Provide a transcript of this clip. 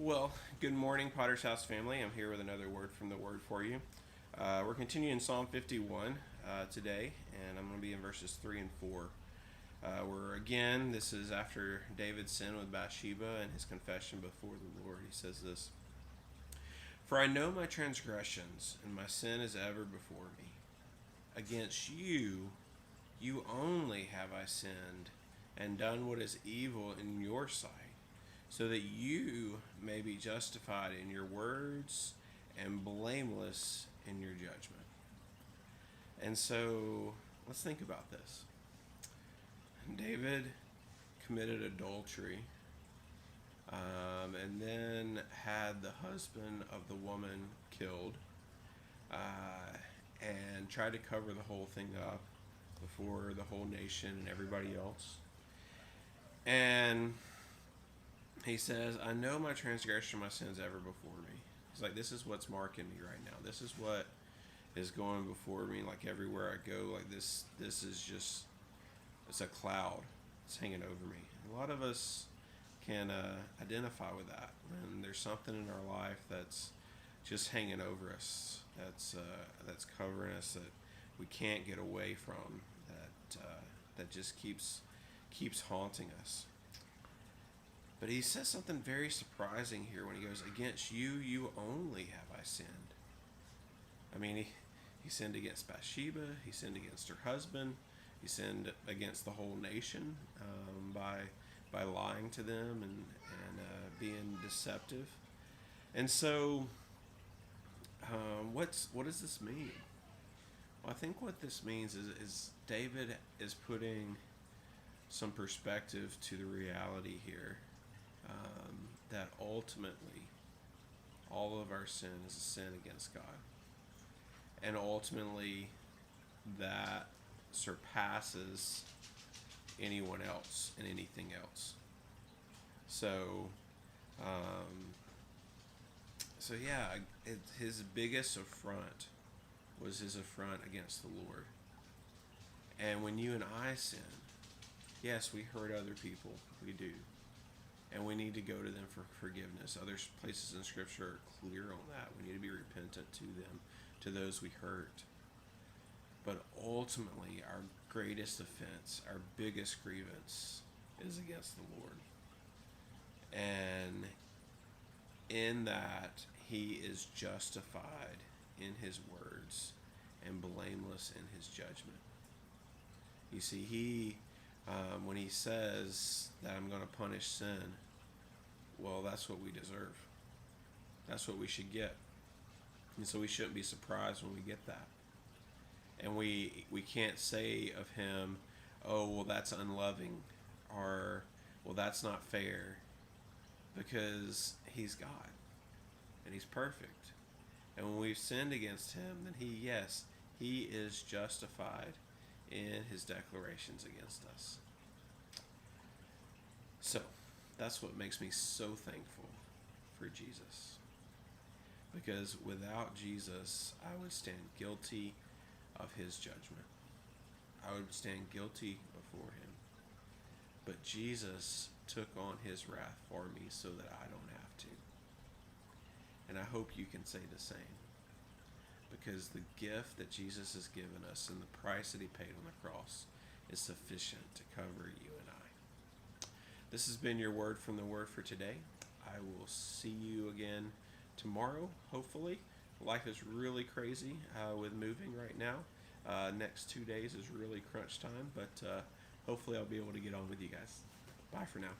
Well, good morning, Potter's House family. I'm here with another word from the Word for you. We're continuing Psalm 51 today, and I'm going to be in verses 3 and 4. This is after David's sin with Bathsheba and his confession before the Lord. He says this: "For I know my transgressions, and my sin is ever before me. Against you, you only have I sinned, and done what is evil in your sight, so that you may be justified in your words and blameless in your judgment." And so let's think about this. David committed adultery and then had the husband of the woman killed and tried to cover the whole thing up before the whole nation and everybody else. And he says, "I know my transgression, my sins ever before me." He's like, this is what's marking me right now. This is what is going before me. Like everywhere I go, like this is just, it's a cloud. It's hanging over me. A lot of us can identify with that. And there's something in our life that's just hanging over us. That's covering us, that we can't get away from. That just keeps haunting us. But he says something very surprising here when he goes, "Against you, you only have I sinned." I mean, he sinned against Bathsheba. He sinned against her husband. He sinned against the whole nation by lying to them and being deceptive. And so, what does this mean? Well, I think what this means is David is putting some perspective to the reality here, that ultimately all of our sin is a sin against God, and ultimately that surpasses anyone else and anything else. So, yeah, his biggest affront was his affront against the Lord. And when you and I sin, yes, we hurt other people. We do. And we need to go to them for forgiveness. Other places in Scripture are clear on that. We need to be repentant to them, to those we hurt. But ultimately, our greatest offense, our biggest grievance, is against the Lord. And in that, he is justified in his words and blameless in his judgment. You see, when he says that I'm going to punish sin, well, that's what we deserve. That's what we should get. And so we shouldn't be surprised when we get that. And we can't say of him, "Oh, well, that's unloving," or, "Well, that's not fair," because he's God and he's perfect. And when we've sinned against him, then he is justified in his declarations against us. So that's what makes me so thankful for Jesus, because without Jesus, I would stand guilty of his judgment. I would stand guilty before him. But Jesus took on his wrath for me so that I don't have to. And I hope you can say the same, because the gift that Jesus has given us and the price that he paid on the cross is sufficient to cover you and I. This has been your word from the Word for today. I will see you again tomorrow, hopefully. Life is really crazy with moving right now. Next 2 days is really crunch time, but hopefully I'll be able to get on with you guys. Bye for now.